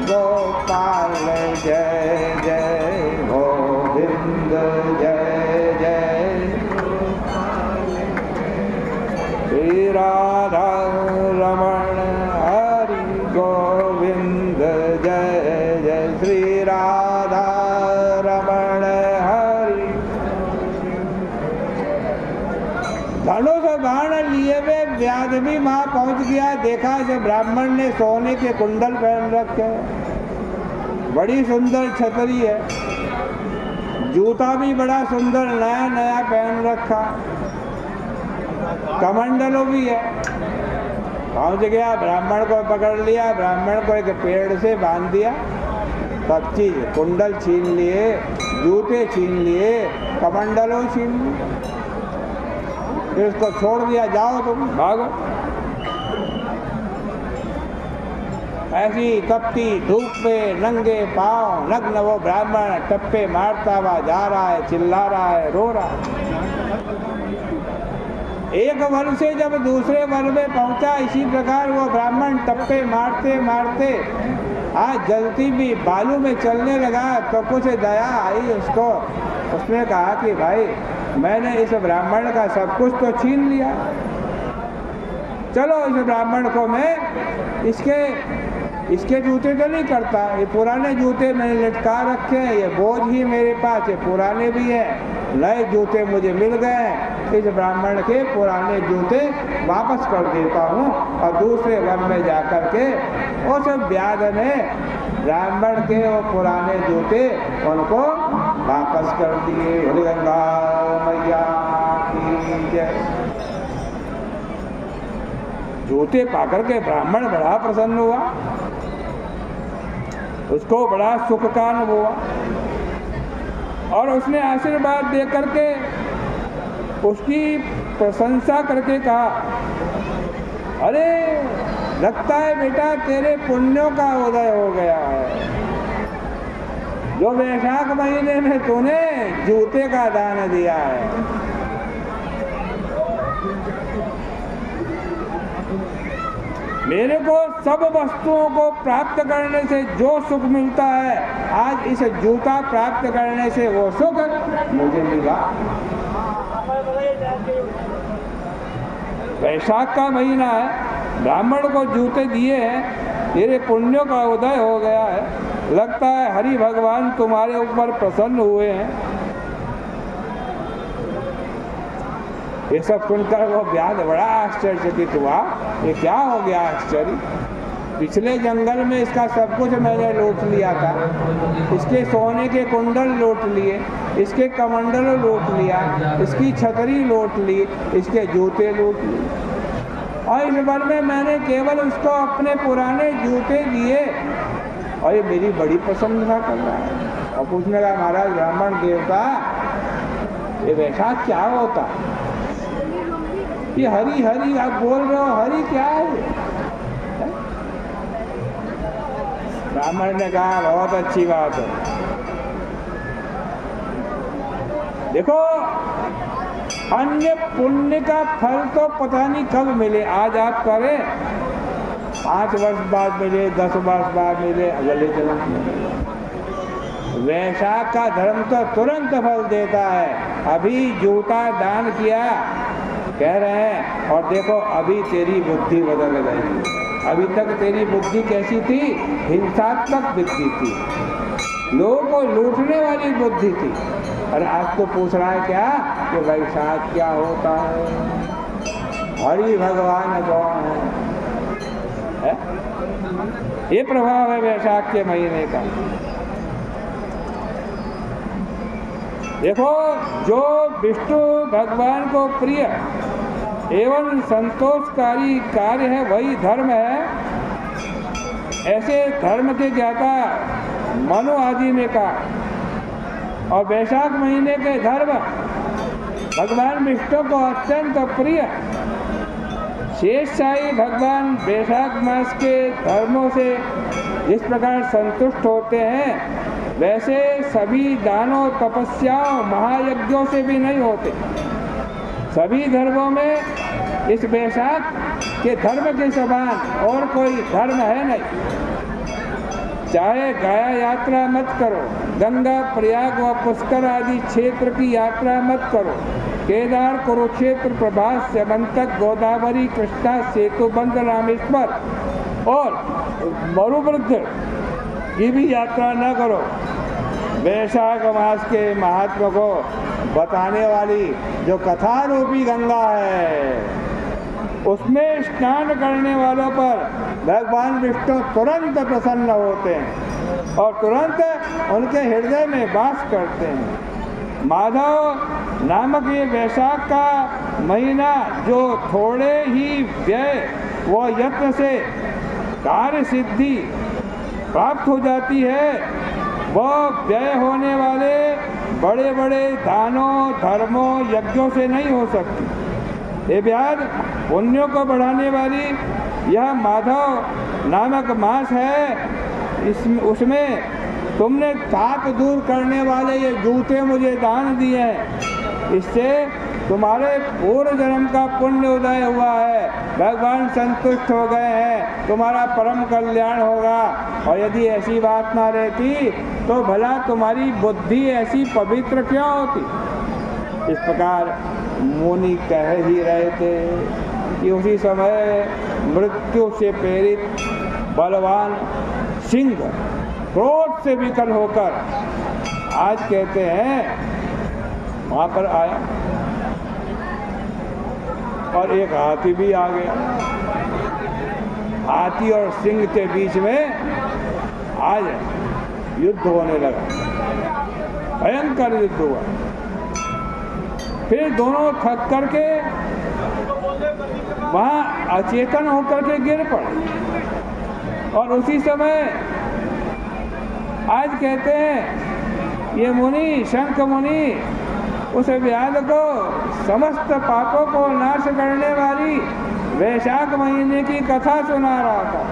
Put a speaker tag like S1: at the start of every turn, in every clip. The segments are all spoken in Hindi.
S1: गोपाल जय जय गोविंद जय जय श्री राधा रमण हरि गोविंद जय जय श्री राधा रमण हरि। धनुष बाण लिए हुए व्याधवी माँ पहुंच गया। देखा जब ब्राह्मण ने सोने के कुंडल पहन रखे, बड़ी सुंदर छतरी है, जूता भी बड़ा सुंदर नया नया पहन रखा, कमंडलों भी है। पहुंच गया, ब्राह्मण को पकड़ लिया, ब्राह्मण को एक पेड़ से बांध दिया। सब चीज, कुंडल छीन लिए, जूते छीन लिए, कमंडलों छीन लिए, फिर उसको छोड़ दिया, जाओ तुम भागो। ऐसी तपती धूप में नंगे पांव नग्न वो ब्राह्मण टप्पे मारता हुआ जा रहा है, चिल्ला रहा है, रो रहा है। एक वन से जब दूसरे वन में पहुंचा, इसी प्रकार वो ब्राह्मण टप्पे मारते मारते आज जलती भी बालू में चलने लगा। तो कुछ दया आई उसको, उसने कहा कि भाई मैंने इस ब्राह्मण का सब कुछ तो छीन लिया, चलो इस ब्राह्मण को मैं इसके जूते तो नहीं करता, ये पुराने जूते मैंने लटका रखे हैं, ये बोझ ही मेरे पास, ये पुराने भी है, नए जूते मुझे मिल गए, इस ब्राह्मण के पुराने जूते वापस कर देता हूँ। और दूसरे वन में जाकर के उस व्याध ने ब्राह्मण के वो पुराने जूते उनको वापस कर दिए। गंगा मैया की जय। जूते पाकर के ब्राह्मण बड़ा प्रसन्न हुआ, उसको बड़ा सुख का अनुभव हुआ और उसने आशीर्वाद दे करके उसकी प्रशंसा करके कहा, अरे लगता है बेटा तेरे पुण्यों का उदय हो गया है, जो वैशाख महीने में तूने जूते का दान दिया है। मेरे को सब वस्तुओं को प्राप्त करने से जो सुख मिलता है, आज इस जूता प्राप्त करने से वो सुख मुझे मिला। वैशाख का महीना है, ब्राह्मण को जूते दिए हैं, तेरे पुण्यों का उदय हो गया है, लगता है हरि भगवान तुम्हारे ऊपर प्रसन्न हुए हैं। ये सब सुनकर वो व्याध बड़ा आश्चर्यचकित हुआ, ये क्या हो गया आश्चर्य, पिछले जंगल में इसका सब कुछ मैंने लूट लिया था, इसके सोने के कुंडल लूट लिए, इसके कमंडल लूट लिया, इसकी छतरी लूट ली, इसके जूते लूट लिए, और इस वन में मैंने केवल उसको अपने पुराने जूते दिए और ये मेरी बड़ी प्रशंसा कर रहा है। और पूछने लगा, महाराज ब्राह्मण देवता ये वैशाख क्या होता, ये हरि हरि आप बोल रहे हो, हरि क्या है? ब्राह्मण ने कहा बहुत अच्छी बात है, देखो अन्य पुण्य का फल तो पता नहीं कब मिले, आज आप करें 5 वर्ष बाद मिले, 10 वर्ष बाद मिले, अगले जन्म मिले। वैशाख का धर्म तो तुरंत फल देता है। अभी जूता दान किया कह रहे हैं और देखो अभी तेरी बुद्धि बदल गई, अभी तक तेरी बुद्धि कैसी थी, हिंसात्मक बुद्धि थी, लोगों को लूटने वाली बुद्धि थी, और आज तो पूछ रहा है क्या कि वैशाख क्या होता है, हरि भगवान कौन है? ये प्रभाव है वैशाख के महीने का। देखो जो विष्णु भगवान को प्रिय एवं संतोषकारी कार्य है वही धर्म है, ऐसे धर्म के ज्ञाता मनु आदि ने कहा। और वैशाख महीने के धर्म भगवान विष्णु को अत्यंत प्रिय। शेषशाही भगवान वैशाख मास के धर्मों से जिस प्रकार संतुष्ट होते हैं, वैसे सभी दानों तपस्याओं महायज्ञों से भी नहीं होते। सभी धर्मों में इस वैशाख के धर्म के समान और कोई धर्म है नहीं। चाहे गया यात्रा मत करो, गंगा प्रयाग व पुष्कर आदि क्षेत्र की यात्रा मत करो, केदार कुरुक्षेत्र प्रभास समंतक गोदावरी कृष्णा सेतुबंध रामेश्वर और मरुवृद्ध की भी यात्रा न करो। वैशाख मास के महात्मा को बताने वाली जो कथा रूपी गंगा है, उसमें स्नान करने वालों पर भगवान विष्णु तुरंत प्रसन्न होते हैं और तुरंत उनके हृदय में वास करते हैं। माधव नामक ये वैशाख का महीना जो थोड़े ही व्यय व यत्न से कार्य सिद्धि प्राप्त हो जाती है, वह व्यय होने वाले बड़े बड़े दानों धर्मों यज्ञों से नहीं हो सकती। ये ब्याज पुण्यों को बढ़ाने वाली यह माधव नामक मास है। उसमें तुमने ताप दूर करने वाले ये जूते मुझे दान दिए हैं, इससे तुम्हारे पूर्व जन्म का पुण्य उदय हुआ है, भगवान संतुष्ट हो गए हैं, तुम्हारा परम कल्याण होगा। और यदि ऐसी बात ना रहती तो भला तुम्हारी बुद्धि ऐसी पवित्र क्यों होती। इस प्रकार मुनि कह ही रहे थे कि उसी समय मृत्यु से प्रेरित बलवान सिंह क्रोध से विकल होकर आज कहते हैं वहाँ पर आया और एक हाथी भी आ गया। हाथी और सिंह के बीच में आज युद्ध होने लगा, भयंकर युद्ध हुआ। फिर दोनों थक करके वहाँ अचेतन होकर के गिर पड़े और उसी समय आज कहते हैं ये मुनि शंख मुनि उस व्याध को समस्त पापों को नाश करने वाली वैशाख महीने की कथा सुना रहा था।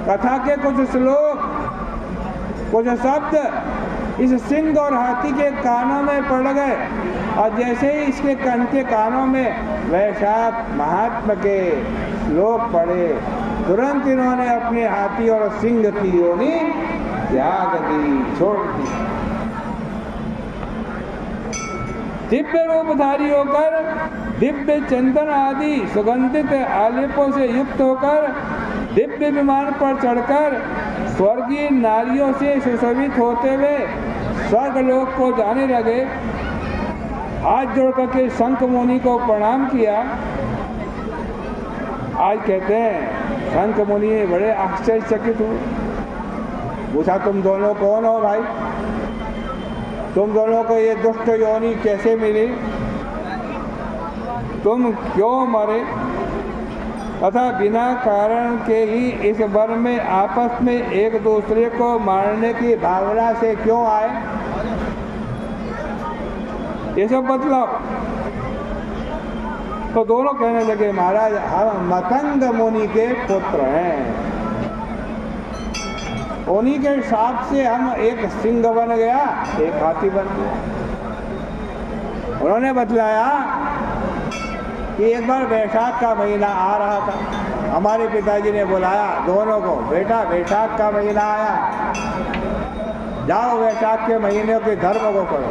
S1: कथा के कुछ श्लोक कुछ शब्द इस सिंह और हाथी के कानों में पड़ गए और जैसे ही इसके के कानों में वैशाख महात्मा के श्लोक पड़े, तुरंत इन्होंने अपने हाथी और सिंह की योनि त्याग दी, छोड़ दी। दिव्य रूपधारी होकर दिव्य चंदन आदि सुगंधित आलेपों से युक्त होकर दिव्य विमान पर चढ़कर स्वर्गीय नारियों से सुशोभित होते हुए स्वर्गलोक को जाने लगे। हाथ जोड़ करके शंख मुनि को प्रणाम किया। आज कहते हैं शंख मुनि बड़े आश्चर्यचकित हुए। पूछा तुम दोनों कौन हो भाई, तुम दोनों को ये दुष्ट योनि कैसे मिली, तुम क्यों मरे तथा बिना कारण के ही इस वन में आपस में एक दूसरे को मारने की भावना से क्यों आए, ये सब बतलाओ। तो दोनों कहने लगे महाराज हम मतंग मुनि के पुत्र हैं, उन्हीं के हिसाब से हम एक सिंह बन गया एक हाथी बन गया। उन्होंने बतलाया कि एक बार वैशाख का महीना आ रहा था, हमारे पिताजी ने बुलाया दोनों को, बेटा वैशाख का महीना आया, जाओ वैशाख के महीने के धर्म को करो,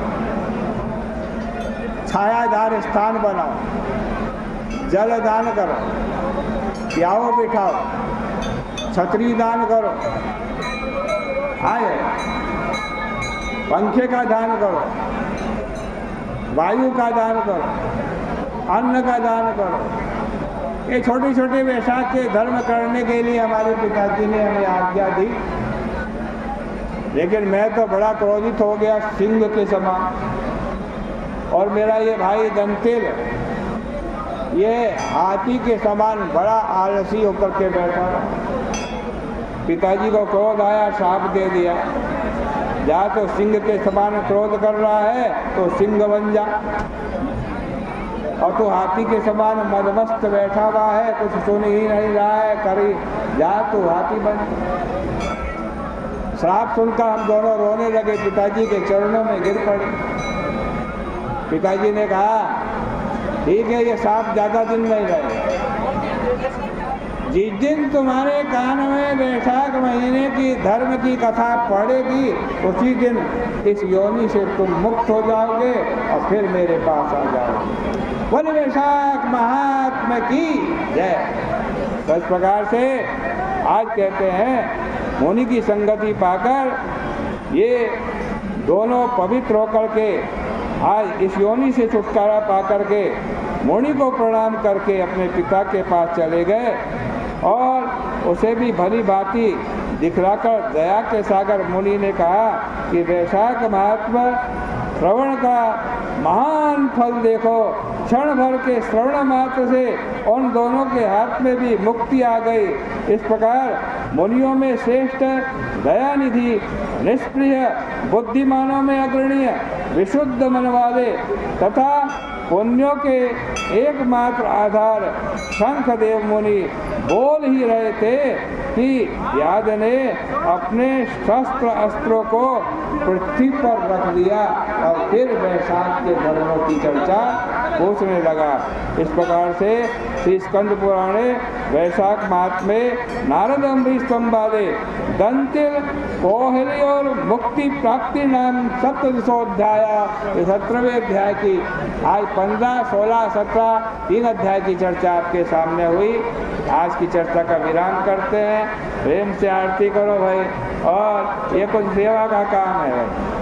S1: छायादार स्थान बनाओ, जल दान करो, प्याओ बिठाओ, छतरी दान करो, आए पंखे का दान करो, वायु का दान करो, अन्न का दान करो। ये छोटे छोटे वैशाख के धर्म करने के लिए हमारे पिताजी ने हमें आज्ञा दी। लेकिन मैं तो बड़ा क्रोधित हो गया सिंह के समान, और मेरा ये भाई दंतेल ये हाथी के समान बड़ा आलसी होकर के बैठा। पिताजी को क्रोध आया, शाप दे दिया, जा तो सिंह के समान क्रोध कर रहा है तो सिंह बन जा, और तू हाथी के समान मदमस्त बैठा हुआ है, कुछ सुन ही नहीं रहा है, करी जा तू हाथी बन। श्राप सुनकर हम दोनों रोने लगे, पिताजी के चरणों में गिर पड़े। पिताजी ने कहा ठीक है ये सांप ज्यादा दिन नहीं रहेगा, जिस दिन तुम्हारे कान में वैशाख महीने की धर्म की कथा पढ़ेगी उसी दिन इस योनि से तुम मुक्त हो जाओगे और फिर मेरे पास आ जाओगे। बोले वैशाख महात्मा की जय। तो इस प्रकार से आज कहते हैं मुनि की संगति पाकर ये दोनों पवित्र होकर के आज इस योनि से छुटकारा पा करके मुनि को प्रणाम करके अपने पिता के पास चले गए और उसे भी भली भांति दिखलाकर दया के सागर मुनि ने कहा कि वैशाख महात्मा श्रवण का महान फल देखो। क्षण भर के श्रवण मात्र से उन दोनों के हाथ में भी मुक्ति आ गई। इस प्रकार मुनियों में श्रेष्ठ, दयानिधि, निष्प्रिय, बुद्धिमानों में अग्रणीय, विशुद्ध मन वाले तथा पुण्यों के एकमात्र आधार शंखदेव मुनि बोल ही रहे थे कि व्याध ने अपने शस्त्र अस्त्रों को पृथ्वी पर रख दिया और फिर वैशाख के धर्मों की चर्चा पूछने लगा। इस प्रकार से श्री स्कंद पुराणे वैशाख महात्म्य नारद अम्बरीश संवादे दंतिल कोहली और मुक्ति प्राप्ति नाम 17अध्याय 17वें अध्याय की आज 15, 16, 17 3 अध्याय की चर्चा आपके सामने हुई। आज की चर्चा का विराम करते हैं। प्रेम से आरती करो भाई, और ये कुछ सेवा का काम है भाई।